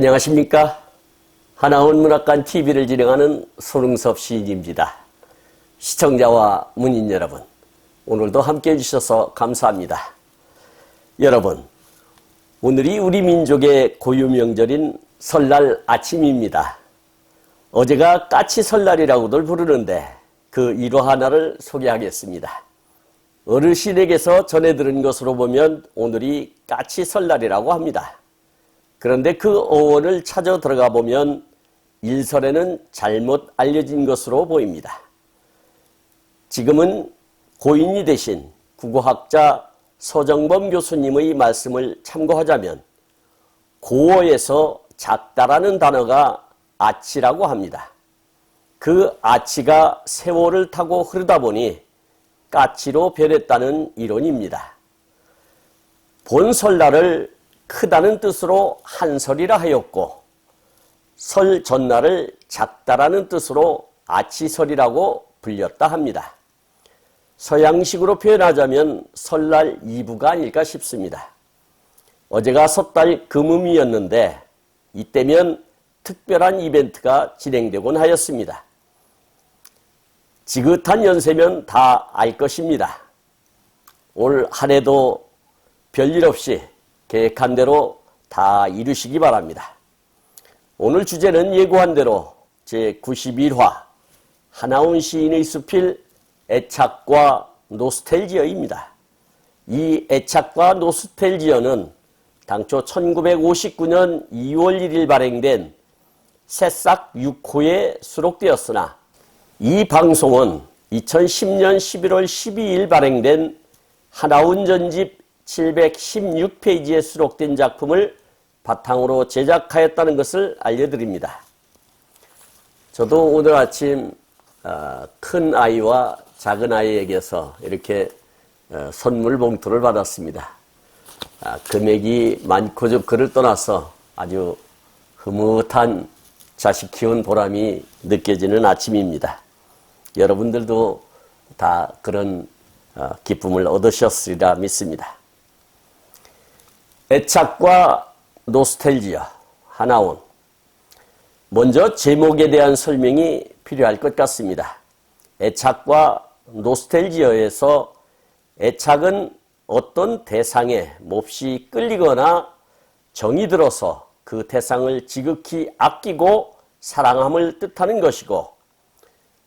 안녕하십니까? 하나원 문학관 TV를 진행하는 손흥섭 시인입니다. 시청자와 문인 여러분, 오늘도 함께해 주셔서 감사합니다. 여러분, 오늘이 우리 민족의 고유 명절인 설날 아침입니다. 어제가 까치 설날이라고들 부르는데 그 일화 하나를 소개하겠습니다. 어르신에게서 전해 들은 것으로 보면 오늘이 까치 설날이라고 합니다. 그런데 그 어원을 찾아 들어가 보면 일설에는 잘못 알려진 것으로 보입니다. 지금은 고인이 되신 국어학자 서정범 교수님의 말씀을 참고하자면 고어에서 작다라는 단어가 아치라고 합니다. 그 아치가 세월을 타고 흐르다 보니 까치로 변했다는 이론입니다. 본 설날을 크다는 뜻으로 한설이라 하였고 설 전날을 작다라는 뜻으로 아치설이라고 불렸다 합니다. 서양식으로 표현하자면 설날 2부가 아닐까 싶습니다. 어제가 섣달 금음이었는데 이때면 특별한 이벤트가 진행되곤 하였습니다. 지긋한 연세면 다 알 것입니다. 올 한 해도 별일 없이 계획한 대로 다 이루시기 바랍니다. 오늘 주제는 예고한 대로 제91화 하나온 시인의 수필 애착과 노스텔지어입니다. 이 애착과 노스텔지어는 당초 1959년 2월 1일 발행된 새싹 6호에 수록되었으나 이 방송은 2010년 11월 12일 발행된 하나온 전집 716페이지에 수록된 작품을 바탕으로 제작하였다는 것을 알려드립니다. 저도 오늘 아침 큰 아이와 작은 아이에게서 이렇게 선물 봉투를 받았습니다. 금액이 많고 적고를 떠나서 아주 흐뭇한 자식 키운 보람이 느껴지는 아침입니다. 여러분들도 다 그런 기쁨을 얻으셨으리라 믿습니다. 애착과 노스텔지어, 하나온. 먼저 제목에 대한 설명이 필요할 것 같습니다. 애착과 노스텔지어에서 애착은 어떤 대상에 몹시 끌리거나 정이 들어서 그 대상을 지극히 아끼고 사랑함을 뜻하는 것이고,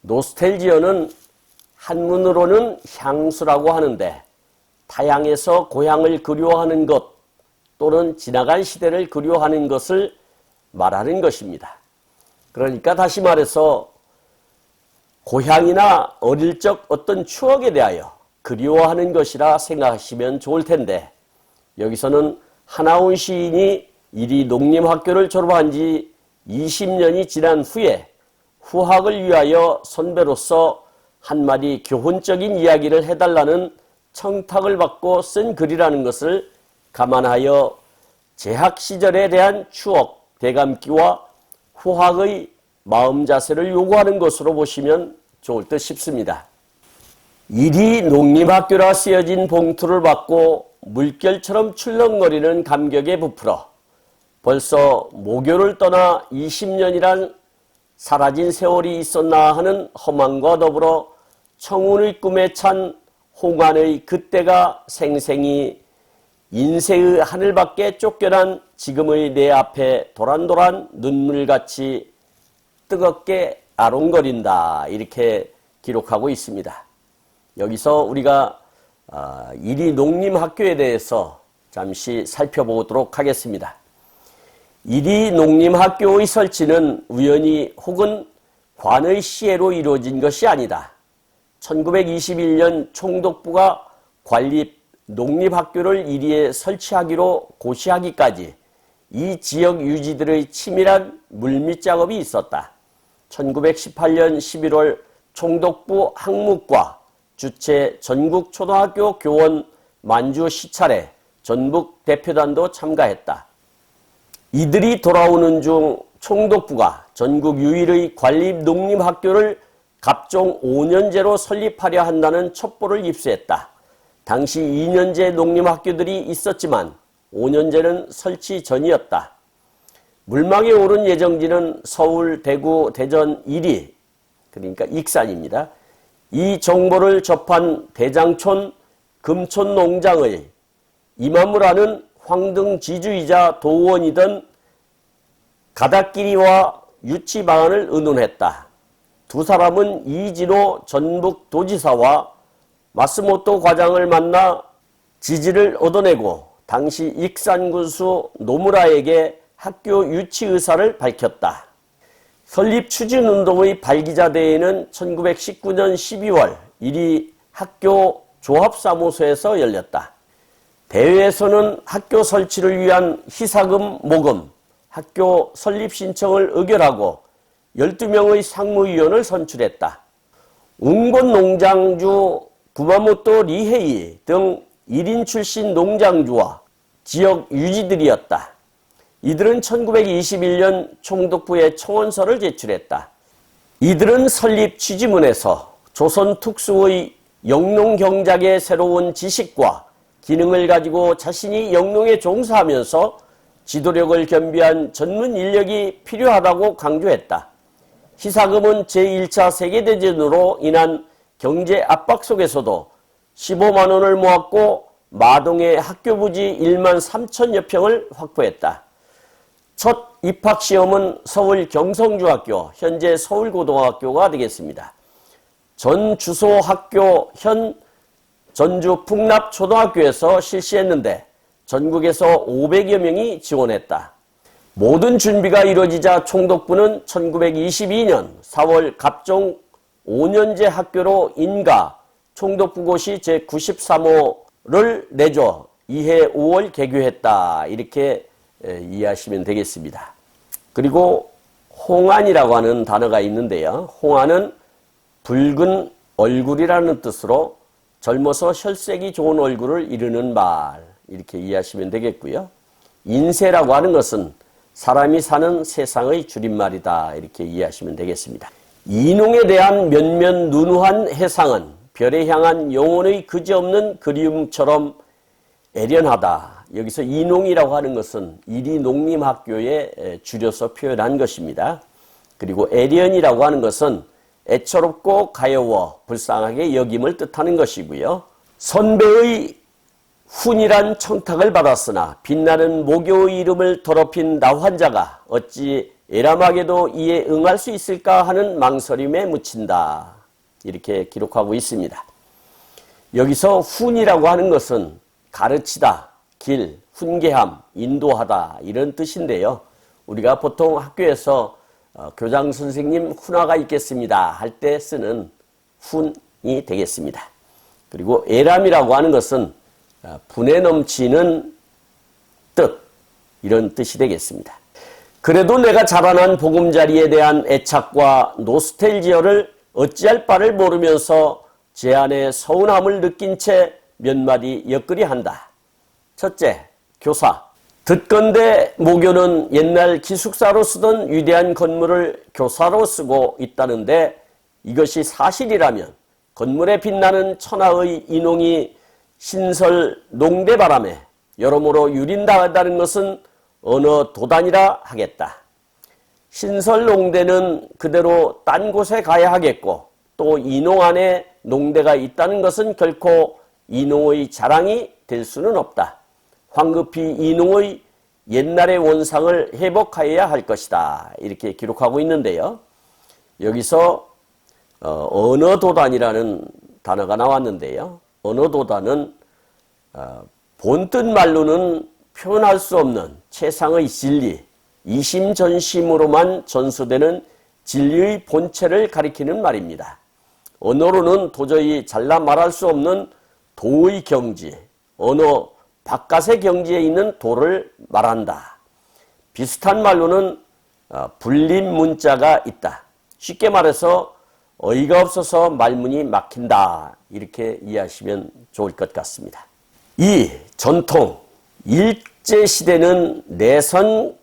노스텔지어는 한문으로는 향수라고 하는데 타향에서 고향을 그리워하는 것 또는 지나간 시대를 그리워하는 것을 말하는 것입니다. 그러니까 다시 말해서 고향이나 어릴 적 어떤 추억에 대하여 그리워하는 것이라 생각하시면 좋을 텐데, 여기서는 하나온 시인이 이리 농림학교를 졸업한 지 20년이 지난 후에 후학을 위하여 선배로서 한마디 교훈적인 이야기를 해달라는 청탁을 받고 쓴 글이라는 것을 감안하여 재학 시절에 대한 추억, 되감기와 후학의 마음 자세를 요구하는 것으로 보시면 좋을 듯 싶습니다. 이리 농림학교라 쓰여진 봉투를 받고 물결처럼 출렁거리는 감격에 부풀어 벌써 모교를 떠나 20년이란 사라진 세월이 있었나 하는 허망과 더불어 청운의 꿈에 찬 홍안의 그때가 생생히 인생의 하늘밖에 쫓겨난 지금의 내 앞에 도란도란 눈물같이 뜨겁게 아롱거린다, 이렇게 기록하고 있습니다. 여기서 우리가 이리 농림학교에 대해서 잠시 살펴보도록 하겠습니다. 이리 농림학교의 설치는 우연히 혹은 관의 시혜로 이루어진 것이 아니다. 1921년 총독부가 관립 농림학교를 이리에 설치하기로 고시하기까지 이 지역 유지들의 치밀한 물밑 작업이 있었다. 1918년 11월 총독부 항목과 주최 전국초등학교 교원 만주 시찰에 전북 대표단도 참가했다. 이들이 돌아오는 중 총독부가 전국 유일의 관립 농림학교를 갑종 5년제로 설립하려 한다는 첩보를 입수했다. 당시 2년제 농림학교들이 있었지만 5년제는 설치 전이었다. 물망에 오른 예정지는 서울, 대구, 대전, 이리, 그러니까 익산입니다. 이 정보를 접한 대장촌 금촌농장의 이마무라는 황등 지주이자 도원이던 가닥끼리와 유치 방안을 의논했다. 두 사람은 이진호 전북도지사와 마스모토 과장을 만나 지지를 얻어내고 당시 익산군수 노무라에게 학교 유치 의사를 밝혔다. 설립 추진운동의 발기자대회는 1919년 12월 이리 학교 조합사무소에서 열렸다. 대회에서는 학교 설치를 위한 희사금 모금, 학교 설립 신청을 의결하고 12명의 상무위원을 선출했다. 운곤 농장주 구마모토 리헤이 등 1인 출신 농장주와 지역 유지들이었다. 이들은 1921년 총독부에 청원서를 제출했다. 이들은 설립 취지문에서 조선 특수의 영농경작의 새로운 지식과 기능을 가지고 자신이 영농에 종사하면서 지도력을 겸비한 전문 인력이 필요하다고 강조했다. 희사금은 제1차 세계대전으로 인한 경제 압박 속에서도 15만 원을 모았고 마동의 학교부지 1만 3천여 평을 확보했다. 첫 입학시험은 서울 경성중학교, 현재 서울고등학교가 되겠습니다. 전 주소학교, 현 전주 풍납초등학교에서 실시했는데 전국에서 500여 명이 지원했다. 모든 준비가 이루어지자 총독부는 1922년 4월 갑종 5년제 학교로 인가 총독부고시 제93호를 내줘 2해 5월 개교했다. 이렇게 이해하시면 되겠습니다. 그리고 홍안이라고 하는 단어가 있는데요. 홍안은 붉은 얼굴이라는 뜻으로 젊어서 혈색이 좋은 얼굴을 이르는 말, 이렇게 이해하시면 되겠고요. 인세라고 하는 것은 사람이 사는 세상의 줄임말이다. 이렇게 이해하시면 되겠습니다. 이농에 대한 몇몇 누누한 해상은 별에 향한 영혼의 그지없는 그리움처럼 애련하다. 여기서 이농이라고 하는 것은 이리농림학교에 줄여서 표현한 것입니다. 그리고 애련이라고 하는 것은 애처롭고 가여워 불쌍하게 여김을 뜻하는 것이고요. 선배의 훈이란 청탁을 받았으나 빛나는 모교의 이름을 더럽힌 나 환자가 어찌 애람하게도 이에 응할 수 있을까 하는 망설임에 묻힌다. 이렇게 기록하고 있습니다. 여기서 훈이라고 하는 것은 가르치다, 길, 훈계함, 인도하다 이런 뜻인데요. 우리가 보통 학교에서 교장 선생님 훈화가 있겠습니다 할 때 쓰는 훈이 되겠습니다. 그리고 애람이라고 하는 것은 분에 넘치는 뜻, 이런 뜻이 되겠습니다. 그래도 내가 자라난 보금자리에 대한 애착과 노스텔지어를 어찌할 바를 모르면서 제 안에 서운함을 느낀 채 몇 마디 엿거리 한다. 첫째, 교사. 듣건대 모교는 옛날 기숙사로 쓰던 위대한 건물을 교사로 쓰고 있다는데 이것이 사실이라면 건물에 빛나는 천하의 인홍이 신설 농대바람에 여러모로 유린당한다는 것은 어느 도단이라 하겠다. 신설 농대는 그대로 딴 곳에 가야 하겠고 또 인홍 안에 농대가 있다는 것은 결코 인홍의 자랑이 될 수는 없다. 황급히 인홍의 옛날의 원상을 회복하여야 할 것이다. 이렇게 기록하고 있는데요. 여기서 언어도단이라는 단어가 나왔는데요. 언어도단은 본뜻 말로는 표현할 수 없는 최상의 진리, 이심전심으로만 전수되는 진리의 본체를 가리키는 말입니다. 언어로는 도저히 잘라 말할 수 없는 도의 경지, 언어 바깥의 경지에 있는 도를 말한다. 비슷한 말로는 불림 문자가 있다. 쉽게 말해서 어이가 없어서 말문이 막힌다. 이렇게 이해하시면 좋을 것 같습니다. 이 전통, 일제시대는 내선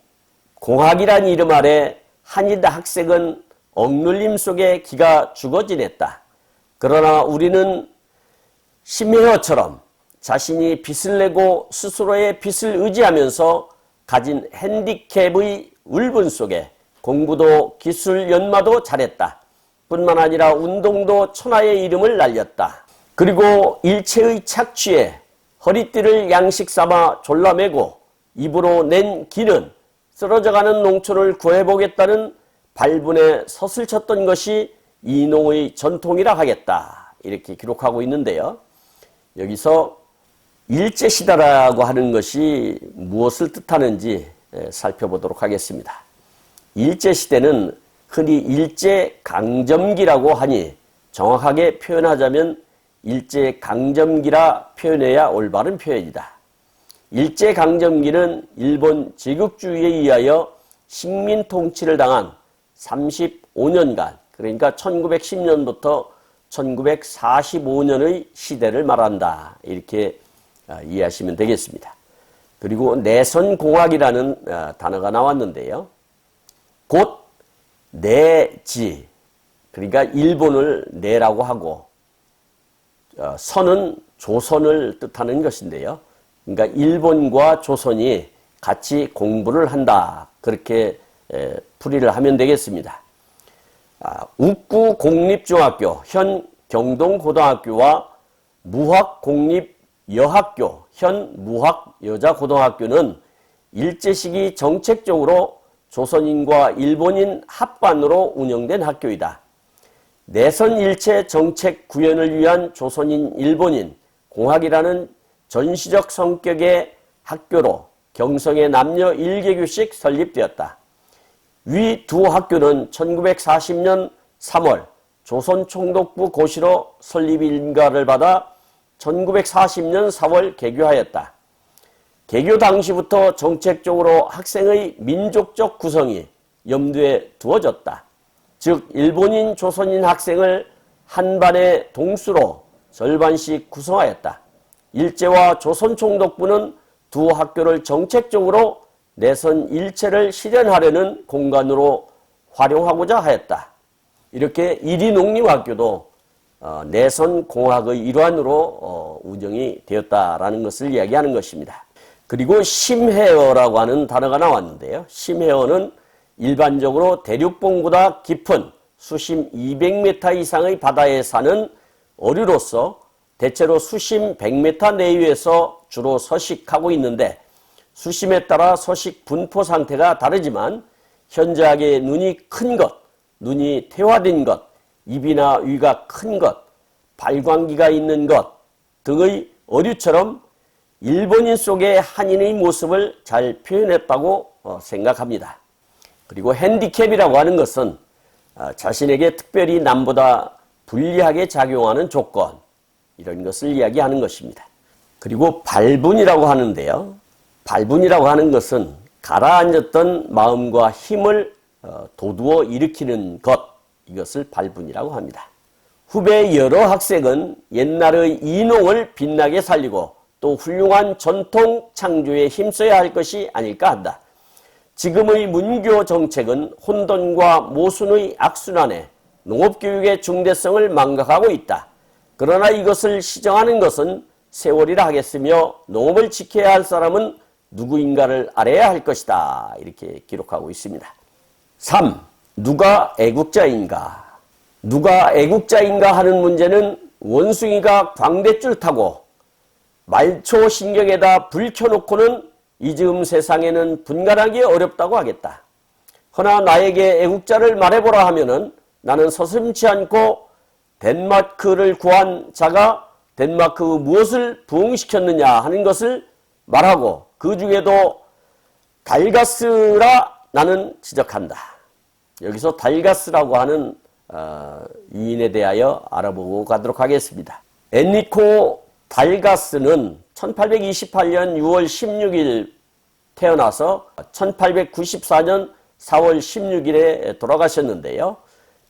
공학이란 이름 아래 한일 학생은 억눌림 속에 기가 죽어 지냈다. 그러나 우리는 심혜어처럼 자신이 빚을 내고 스스로의 빚을 의지하면서 가진 핸디캡의 울분 속에 공부도 기술 연마도 잘했다. 뿐만 아니라 운동도 천하의 이름을 날렸다. 그리고 일체의 착취에 허리띠를 양식 삼아 졸라매고 입으로 낸 기는 쓰러져가는 농촌을 구해보겠다는 발분에 섰을 쳤던 것이 이농의 전통이라 하겠다. 이렇게 기록하고 있는데요. 여기서 일제시대라고 하는 것이 무엇을 뜻하는지 살펴보도록 하겠습니다. 일제시대는 흔히 일제강점기라고 하니 정확하게 표현하자면 일제강점기라 표현해야 올바른 표현이다. 일제강점기는 일본 제국주의에 의하여 식민통치를 당한 35년간, 그러니까 1910년부터 1945년의 시대를 말한다. 이렇게 이해하시면 되겠습니다. 그리고 내선공학이라는 단어가 나왔는데요. 곧 내지, 그러니까 일본을 내라고 하고 선은 조선을 뜻하는 것인데요. 그러니까 일본과 조선이 같이 공부를 한다. 그렇게 풀이를 하면 되겠습니다. 욱구공립중학교, 현 경동고등학교와 무학공립여학교, 현 무학여자고등학교는 일제시기 정책적으로 조선인과 일본인 합반으로 운영된 학교이다. 내선일체 정책 구현을 위한 조선인, 일본인 공학이라는 전시적 성격의 학교로 경성에 남녀 1개교씩 설립되었다. 위 두 학교는 1940년 3월 조선총독부 고시로 설립 인가를 받아 1940년 4월 개교하였다. 개교 당시부터 정책적으로 학생의 민족적 구성이 염두에 두어졌다. 즉 일본인 조선인 학생을 한 반의 동수로 절반씩 구성하였다. 일제와 조선총독부는 두 학교를 정책적으로 내선 일체를 실현하려는 공간으로 활용하고자 하였다. 이렇게 일인옥립학교도 내선 공학의 일환으로 운영이 되었다라는 것을 이야기하는 것입니다. 그리고 심해어라고 하는 단어가 나왔는데요. 심해어는 일반적으로 대륙봉보다 깊은 수심 200m 이상의 바다에 사는 어류로서 대체로 수심 100m 내외에서 주로 서식하고 있는데 수심에 따라 서식 분포 상태가 다르지만 현저하게 눈이 큰 것, 눈이 퇴화된 것, 입이나 위가 큰 것, 발광기가 있는 것 등의 어류처럼 일본인 속의 한인의 모습을 잘 표현했다고 생각합니다. 그리고 핸디캡이라고 하는 것은 자신에게 특별히 남보다 불리하게 작용하는 조건, 이런 것을 이야기하는 것입니다. 그리고 발분이라고 하는데요. 발분이라고 하는 것은 가라앉았던 마음과 힘을 돋우어 일으키는 것, 이것을 발분이라고 합니다. 후배 여러 학생은 옛날의 이농을 빛나게 살리고 또 훌륭한 전통 창조에 힘써야 할 것이 아닐까 한다. 지금의 문교 정책은 혼돈과 모순의 악순환에 농업교육의 중대성을 망각하고 있다. 그러나 이것을 시정하는 것은 세월이라 하겠으며 농업을 지켜야 할 사람은 누구인가를 알아야 할 것이다. 이렇게 기록하고 있습니다. 3. 누가 애국자인가? 누가 애국자인가 하는 문제는 원숭이가 광대줄 타고 말초 신경에다 불 켜놓고는 이 즈음 세상에는 분간하기 어렵다고 하겠다. 허나 나에게 애국자를 말해보라 하면은 나는 서슴지 않고 덴마크를 구한 자가 덴마크 무엇을 부흥시켰느냐 하는 것을 말하고 그 중에도 달가스라 나는 지적한다. 여기서 달가스라고 하는 위인에 대하여 알아보고 가도록 하겠습니다. 엔리코 달가스는 1828년 6월 16일 태어나서 1894년 4월 16일에 돌아가셨는데요.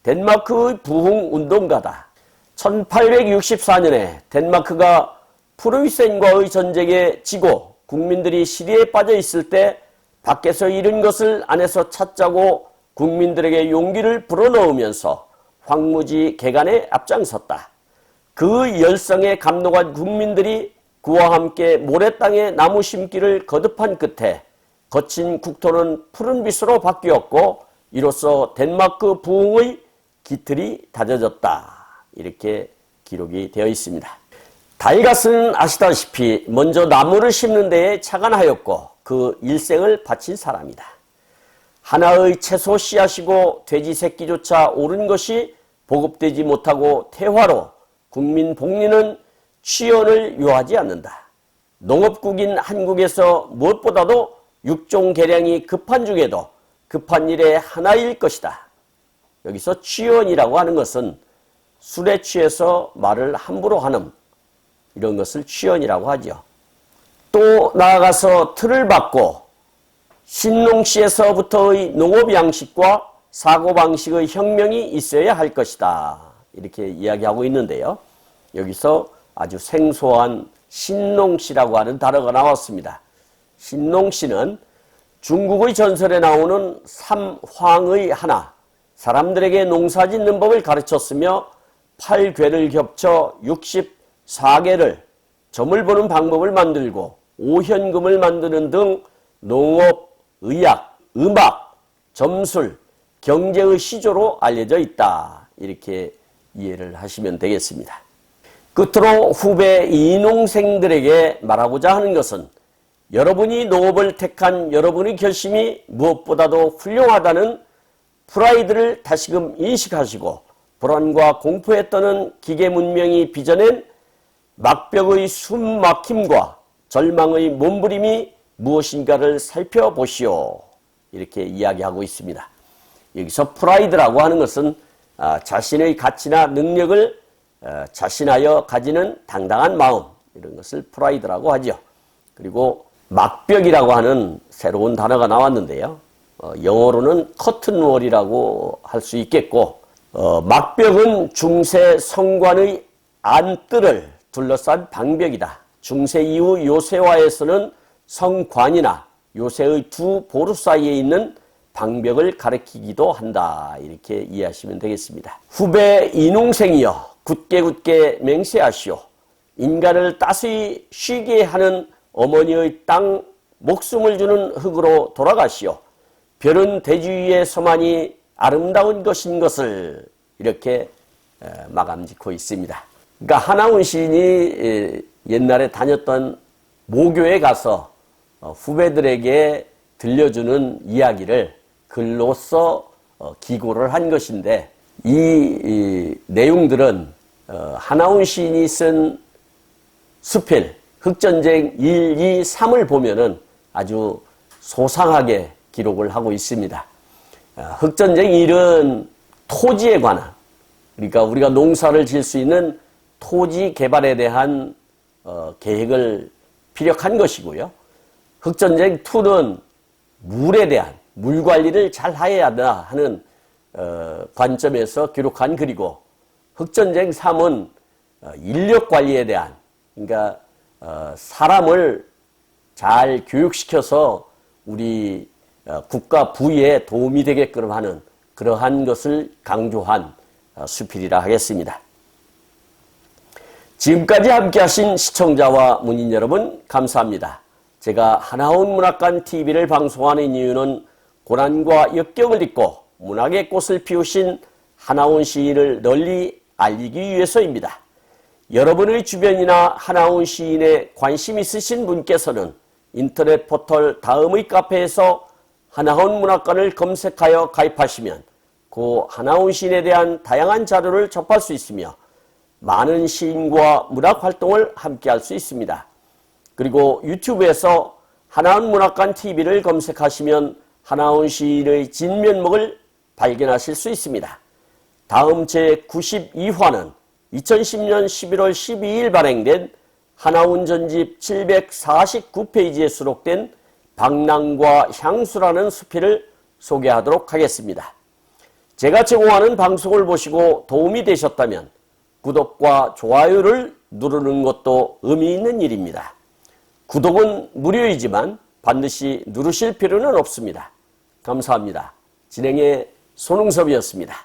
덴마크의 부흥운동가다. 1864년에 덴마크가 프로이센과의 전쟁에 지고 국민들이 시리에 빠져 있을 때 밖에서 잃은 것을 안에서 찾자고 국민들에게 용기를 불어넣으면서 황무지 개간에 앞장섰다. 그 열성에 감동한 국민들이 그와 함께 모래땅에 나무 심기를 거듭한 끝에 거친 국토는 푸른 빛으로 바뀌었고 이로써 덴마크 부흥의 기틀이 다져졌다. 이렇게 기록이 되어 있습니다. 다이가스는 아시다시피 먼저 나무를 심는 데에 착안하였고 그 일생을 바친 사람이다. 하나의 채소 씨앗이고 돼지 새끼조차 옳은 것이 보급되지 못하고 태화로 국민 복리는 취연을 요하지 않는다. 농업국인 한국에서 무엇보다도 육종 개량이 급한 중에도 급한 일의 하나일 것이다. 여기서 취연이라고 하는 것은 술에 취해서 말을 함부로 하는 이런 것을 취연이라고 하죠. 또 나아가서 틀을 받고 신농시에서부터의 농업 양식과 사고방식의 혁명이 있어야 할 것이다. 이렇게 이야기하고 있는데요. 여기서 아주 생소한 신농시라고 하는 단어가 나왔습니다. 신농시는 중국의 전설에 나오는 삼황의 하나, 사람들에게 농사 짓는 법을 가르쳤으며 8궤를 겹쳐 64개를 점을 보는 방법을 만들고 오현금을 만드는 등 농업, 의학, 음악, 점술, 경제의 시조로 알려져 있다. 이렇게 이해를 하시면 되겠습니다. 끝으로 후배 이농생들에게 말하고자 하는 것은 여러분이 농업을 택한 여러분의 결심이 무엇보다도 훌륭하다는 프라이드를 다시금 인식하시고 불안과 공포에 떠는 기계 문명이 빚어낸 막벽의 숨막힘과 절망의 몸부림이 무엇인가를 살펴보시오. 이렇게 이야기하고 있습니다. 여기서 프라이드라고 하는 것은 자신의 가치나 능력을 자신하여 가지는 당당한 마음, 이런 것을 프라이드라고 하죠. 그리고 막벽이라고 하는 새로운 단어가 나왔는데요. 영어로는 커튼월이라고 할 수 있겠고 막벽은 중세 성관의 안뜰을 둘러싼 방벽이다. 중세 이후 요새화에서는 성관이나 요새의 두 보루 사이에 있는 방벽을 가리키기도 한다. 이렇게 이해하시면 되겠습니다. 후배 이농생이여 굳게 맹세하시오. 인간을 따스히 쉬게 하는 어머니의 땅 목숨을 주는 흙으로 돌아가시오. 별은 대지 위에 서만이 아름다운 것인 것을 이렇게 마감 짓고 있습니다. 그러니까 한하운 시인이 옛날에 다녔던 모교에 가서 후배들에게 들려주는 이야기를 글로써 기고를 한 것인데 이 내용들은 한하운 시인이 쓴 수필 흑전쟁 1, 2, 3을 보면은 아주 소상하게 기록을 하고 있습니다. 흑전쟁 1은 토지에 관한, 그러니까 우리가 농사를 지을 수 있는 토지 개발에 대한 계획을 피력한 것이고요. 흑전쟁 2는 물에 대한, 물 관리를 잘 해야 한다 하는 관점에서 기록한 글이고, 흑전쟁 3은 인력 관리에 대한, 그러니까 사람을 잘 교육시켜서 우리 국가 부에 도움이 되게끔 하는 그러한 것을 강조한 수필이라 하겠습니다. 지금까지 함께 하신 시청자와 문인 여러분 감사합니다. 제가 한하운 문학관 TV를 방송하는 이유는 고난과 역경을 딛고 문학의 꽃을 피우신 한하운 시인을 널리 알리기 위해서입니다. 여러분의 주변이나 한하운 시인에 관심 있으신 분께서는 인터넷 포털 다음의 카페에서 한하운 문학관을 검색하여 가입하시면 그 한하운 시인에 대한 다양한 자료를 접할 수 있으며 많은 시인과 문학 활동을 함께 할 수 있습니다. 그리고 유튜브에서 한하운 문학관 TV를 검색하시면 한하운 시인의 진면목을 발견하실 수 있습니다. 다음 제92화는 2010년 11월 12일 발행된 한하운 전집 749페이지에 수록된 방랑과 향수라는 수필을 소개하도록 하겠습니다. 제가 제공하는 방송을 보시고 도움이 되셨다면 구독과 좋아요를 누르는 것도 의미 있는 일입니다. 구독은 무료이지만 반드시 누르실 필요는 없습니다. 감사합니다. 진행의 손흥섭이었습니다.